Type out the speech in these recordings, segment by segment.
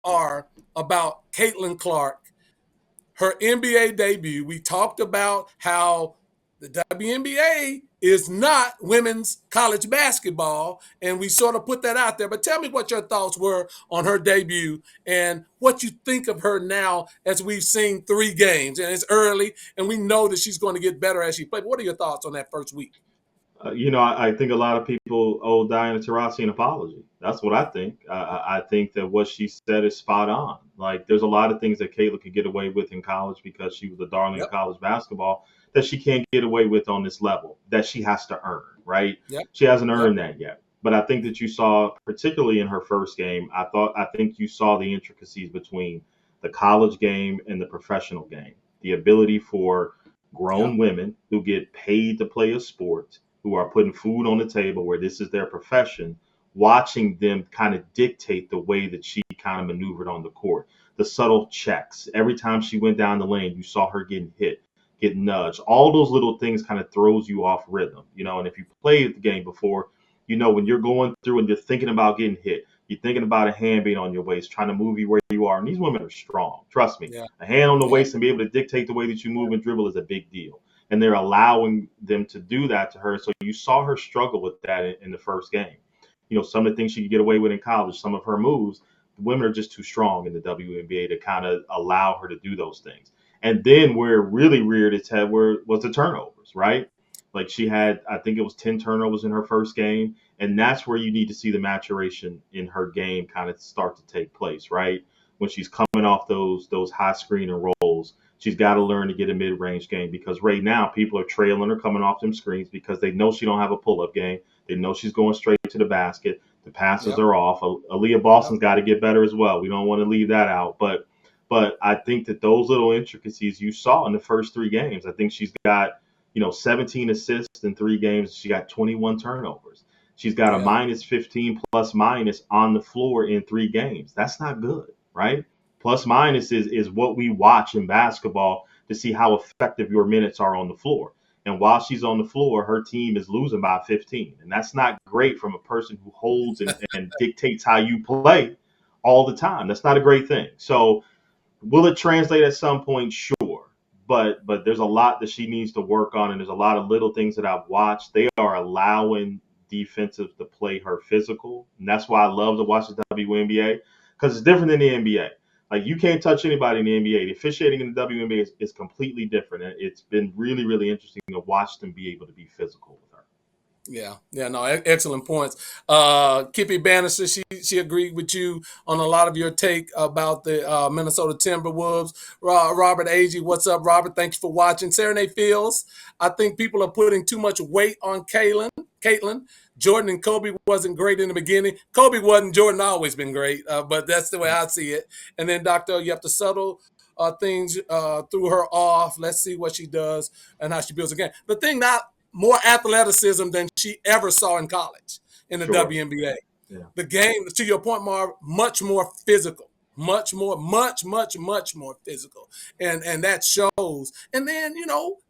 are about Caitlin Clark, her NBA debut. We talked about how the WNBA is not women's college basketball, and we sort of put that out there. But tell me what your thoughts were on her debut and what you think of her now as we've seen 3 games. And it's early, and we know that she's going to get better as she plays. What are your thoughts on that first week? I think a lot of people owe Diana Taurasi an apology. That's what I think. I think that what she said is spot on. Like, there's a lot of things that Kayla could get away with in college because she was a darling of Yep, college basketball that she can't get away with on this level, that she has to earn, right? yep, She hasn't yep, earned that yet. But I think that you saw, particularly in her first game, I think you saw the intricacies between the college game and the professional game. The ability for grown yep, women who get paid to play a sport, who are putting food on the table where this is their profession, watching them kind of dictate the way that she kind of maneuvered on the court. The subtle checks. Every time she went down the lane, you saw her getting hit, getting nudged. All those little things kind of throws you off rhythm, And if you played the game before, when you're going through and you're thinking about getting hit, you're thinking about a hand being on your waist, trying to move you where you are. And these women are strong. Trust me. yeah, A hand on the yeah, waist and be able to dictate the way that you move and dribble is a big deal, and they're allowing them to do that to her. So you saw her struggle with that in the first game. Some of the things she could get away with in college, some of her moves, women are just too strong in the WNBA to kind of allow her to do those things. And then where it really reared its head was the turnovers, right? Like, she had, I think it was 10 turnovers in her first game. And that's where you need to see the maturation in her game kind of start to take place, right? When she's coming off those high screen and rolls, she's got to learn to get a mid-range game, because right now people are trailing her coming off them screens because they know she don't have a pull-up game. They know she's going straight to the basket. The passes yep, are off. Aaliyah yep, Boston's got to get better as well. We don't want to leave that out. But I think that those little intricacies you saw in the first 3 games. I think she's got 17 assists in 3 games. She got 21 turnovers. She's got a yeah, minus 15 plus minus on the floor in 3 games. That's not good, right? Plus minus is what we watch in basketball to see how effective your minutes are on the floor. And while she's on the floor, her team is losing by 15. And that's not great from a person who holds and dictates how you play all the time. That's not a great thing. So will it translate at some point? Sure. But there's a lot that she needs to work on, and there's a lot of little things that I've watched. They are allowing defensive to play her physical, and that's why I love to watch the WNBA, because it's different than the NBA. Like, you can't touch anybody in the NBA. The officiating in the WNBA is completely different, and it's been really, really interesting to watch them be able to be physical with her. yeah, yeah. No, excellent points. Kippy Bannister, she agreed with you on a lot of your take about the Minnesota Timberwolves. Robert Agee, what's up, Robert? Thank you for watching. Serenade Fields, I think people are putting too much weight on Caitlin. Jordan and Kobe wasn't great in the beginning. Kobe wasn't. Jordan always been great, but that's the way I see it. And then, Doctor, you have to settle things through her off. Let's see what she does and how she builds again. The thing that more athleticism than she ever saw in college in the Sure. WNBA. Yeah. The game, to your point, Marv, much more physical, much more physical, and that shows. And then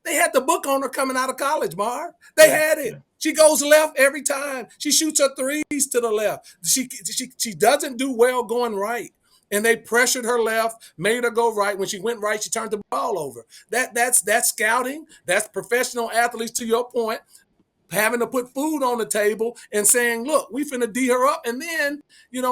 they had the book on her coming out of college, Marv. They Yeah. had it. Yeah. She goes left every time. She shoots her threes to the left. She doesn't do well going right. And they pressured her left, made her go right. When she went right, she turned the ball over. That's scouting. That's professional athletes, to your point, having to put food on the table and saying, look, we finna D her up. And then,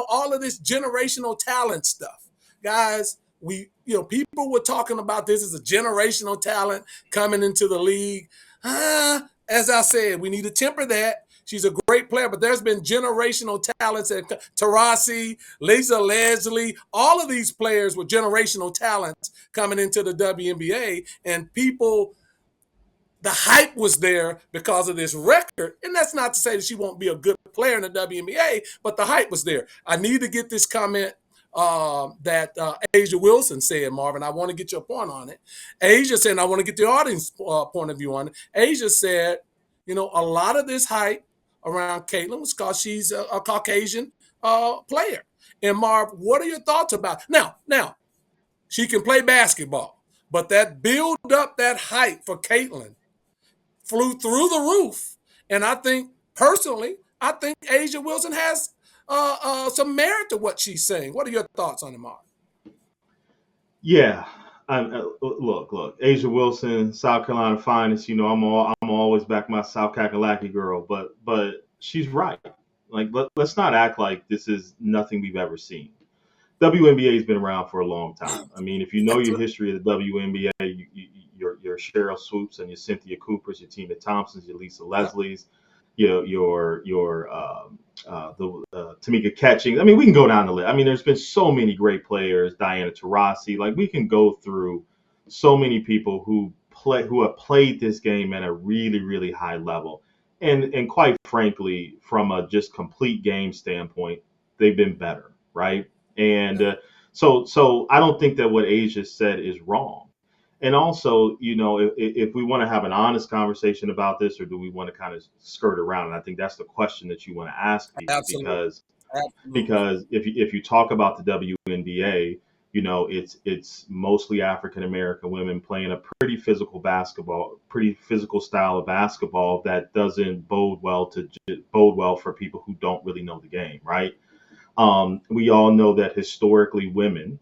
all of this generational talent stuff. Guys, people were talking about this as a generational talent coming into the league. As I said, we need to temper that. She's a great player, but there's been generational talents at Taurasi, Lisa Leslie, all of these players were generational talents coming into the WNBA, and people, the hype was there because of this record. And that's not to say that she won't be a good player in the WNBA, but the hype was there. I need to get this comment that Asia Wilson said, Marvin. I want to get your point on it. Asia said, and I want to get the audience point of view on it. Asia said, a lot of this hype around Caitlin was because she's a Caucasian player. And Marv, what are your thoughts about it? Now, she can play basketball, but that build up, that hype for Caitlin flew through the roof. And I think, personally, I think Asia Wilson has some merit to what she's saying. What are your thoughts on it, Mark? Yeah. Look, Asia Wilson, South Carolina finest. I'm always back my South Kakalaki girl, but she's right. Like let's not act like this is nothing we've ever seen. WNBA has been around for a long time. I mean, if you know your history of the WNBA, your Cheryl Swoops and your Cynthia Coopers, your Tina Thompsons, your Lisa Yep, Leslies, your Tamika Catchings. I mean, we can go down the list. I mean, there's been so many great players, Diana Taurasi. Like we can go through so many people who have played this game at a really really high level, and quite frankly, from a just complete game standpoint, they've been better, right? And yep, so I don't think that what Asia said is wrong. And also, if we want to have an honest conversation about this, or do we want to kind of skirt around? And I think that's the question that you want to ask people, absolutely, because absolutely. if you talk about the WNBA, it's mostly African American women playing a pretty physical style of basketball that doesn't bode well for people who don't really know the game, right? We all know that historically women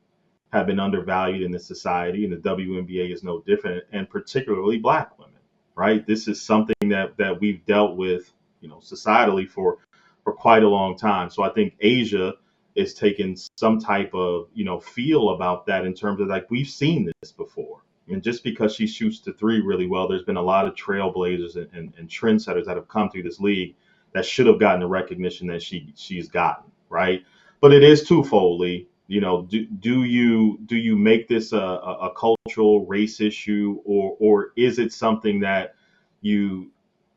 have been undervalued in this society, and the WNBA is no different, and particularly Black women, right? This is something that we've dealt with, societally for quite a long time. So I think Asia is taking some type of, feel about that in terms of like we've seen this before. And just because she shoots the three really well, there's been a lot of trailblazers and trendsetters that have come through this league that should have gotten the recognition that she's gotten, right? But it is twofold, Lee. Do you make this a cultural race issue, or is it something that you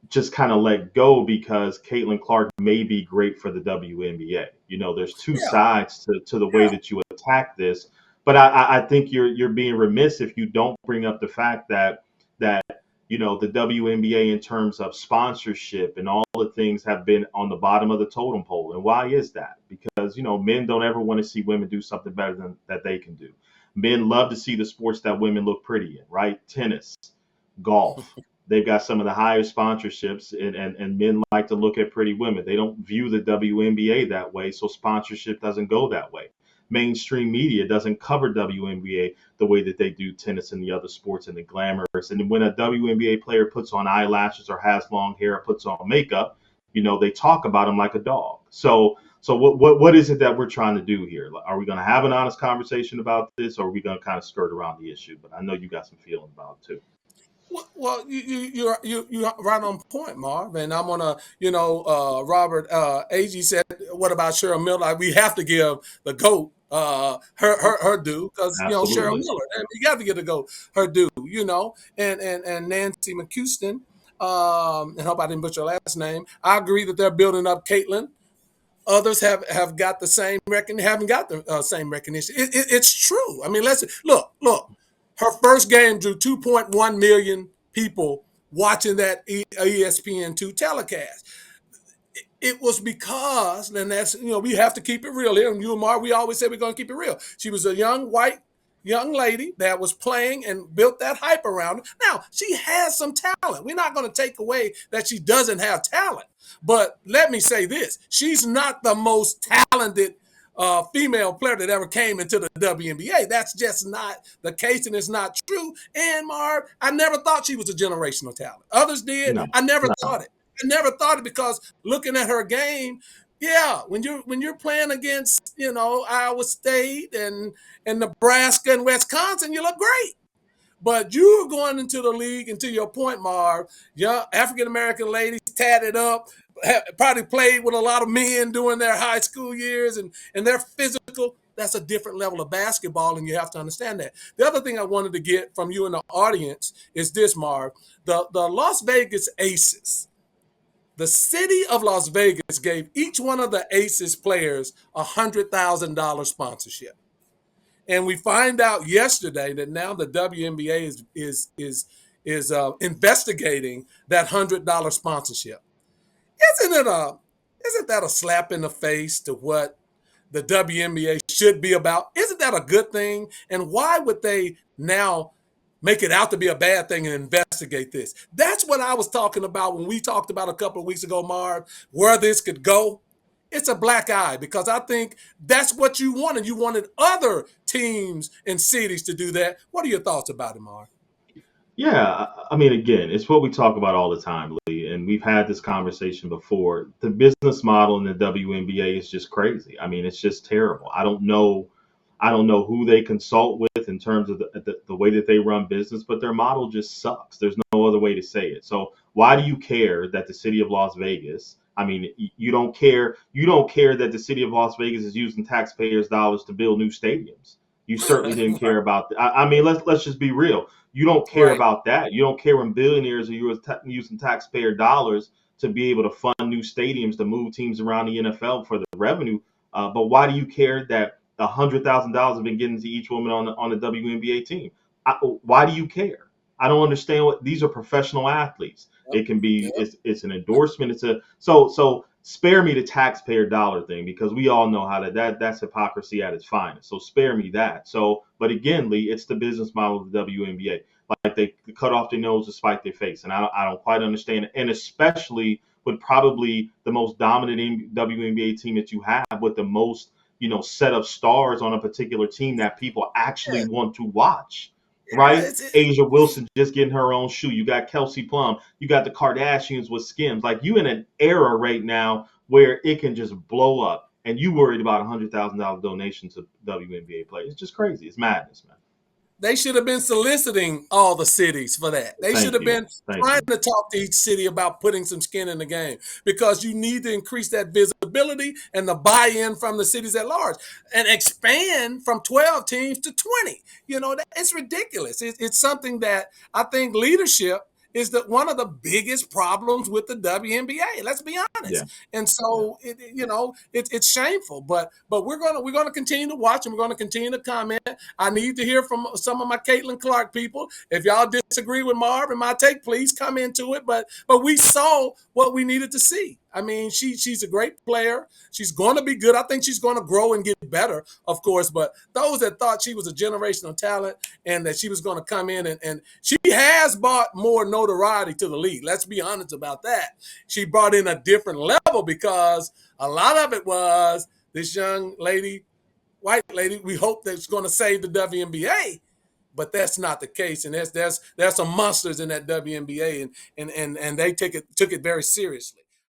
just kind of let go because Caitlin Clark may be great for the WNBA? There's two Yeah, sides to the way yeah, that you attack this, but I think you're being remiss if you don't bring up the fact that the WNBA in terms of sponsorship and all the things have been on the bottom of the totem pole. And why is that? Because men don't ever want to see women do something better than that they can do. Men love to see the sports that women look pretty in, right? Tennis, golf. They've got some of the highest sponsorships, and men like to look at pretty women. They don't view the WNBA that way, so sponsorship doesn't go that way. Mainstream media doesn't cover WNBA the way that they do tennis and the other sports and the glamorous. And when a WNBA player puts on eyelashes or has long hair or puts on makeup, they talk about them like a dog. So what is it that we're trying to do here? Are we going to have an honest conversation about this, or are we going to kind of skirt around the issue? But I know you got some feeling about it too. Well, you're right on point, Marv. And I'm gonna, Robert Ag said, "What about Cheryl Miller? Like, we have to give the goat her due because Cheryl Absolutely. Miller. And you got to give the goat her due. And Nancy McCuston. And hope I didn't butcher her last name. I agree that they're building up Caitlin. Others have got the same haven't got the same recognition. It's true. I mean, let's look. Her first game drew 2.1 million people watching that ESPN2 telecast. It was because, and that's we have to keep it real here. And you and Mar, we always say we're going to keep it real. She was a young white young lady that was playing and built that hype around her. Now she has some talent. We're not going to take away that she doesn't have talent. But let me say this: she's not the most talented female player that ever came into the WNBA. That's just not the case, and it's not true. And Marv, I never thought she was a generational talent. Others did. No, I never thought no, it. I never thought it because looking at her game, yeah, when you're playing against Iowa State and Nebraska and Wisconsin, you look great. But you're going into the league, and to your point, Marv, young African American ladies tatted up, probably played with a lot of men during their high school years, and they're physical. That's a different level of basketball, and you have to understand that. The other thing I wanted to get from you in the audience is this, Marv. The Las Vegas Aces, the city of Las Vegas gave each one of the Aces players $100,000 sponsorship. And we find out yesterday that now the WNBA is investigating that $100 sponsorship. Isn't it a isn't that a slap in the face to what the WNBA should be about? Isn't that a good thing? And why would they now make it out to be a bad thing and investigate this? That's what I was talking about when we talked about a couple of weeks ago, Marv, where this could go. it's a black eye because I think that's what you wanted. You wanted other teams and cities to do that. What are your thoughts about it, Mark? Yeah, I mean, again, it's what we talk about all the time, Lee, and we've had this conversation before. The business model in the WNBA is just crazy. I mean, it's just terrible. I don't know who they consult with in terms of the way that they run business, but their model just sucks. There's no other way to say it. So why do you care that the city of Las Vegas? I mean, you don't care. You don't care that the city of Las Vegas is using taxpayers' dollars to build new stadiums. You certainly didn't care about. I mean, let's just be real. You don't care Right. about that. You don't care when billionaires are using taxpayer dollars to be able to fund new stadiums to move teams around the NFL for the revenue. But why do you care that $100,000 have been given to each woman on the WNBA team? Why do you care? I don't understand what these are professional athletes. Yep. It can be Yep. it's an endorsement. It's a so spare me the taxpayer dollar thing because we all know how that's hypocrisy at its finest. So spare me that. So, but again, Lee, it's the business model of the WNBA. Like they cut off their nose to spite their face, and I don't quite understand it. And especially with probably the most dominant WNBA team that you have, with the most set of stars on a particular team that people actually Yeah. want to watch. Yeah. Right? Asia Wilson just getting her own shoe. You got Kelsey Plum. You got the Kardashians with Skims. Like you in an era right now where it can just blow up, and you worried about $100,000 donation to WNBA players. It's just crazy. It's madness, man. They should have been soliciting all the cities for that. They should Thank have you. been Thank trying you. to talk to each city about putting some skin in the game because you need to increase that visibility and the buy-in from the cities at large and expand from 12 teams to 20. It's ridiculous. It's something that I think leadership is one of the biggest problems with the WNBA. Let's be honest. Yeah. And Yeah. so it's shameful. But we're gonna continue to watch and we're gonna continue to comment. I need to hear from some of my Caitlin Clark people. If y'all disagree with Marv and my take, please come into it. But we saw what we needed to see. I mean, she's a great player. She's going to be good. I think she's going to grow and get better, of course. But those that thought she was a generational talent and that she was going to come in and she has brought more notoriety to the league. Let's be honest about that. She brought in a different level because a lot of it was this young lady, white lady, we hope that's going to save the WNBA, but that's not the case. And there's some monsters in that WNBA, and they took it very seriously.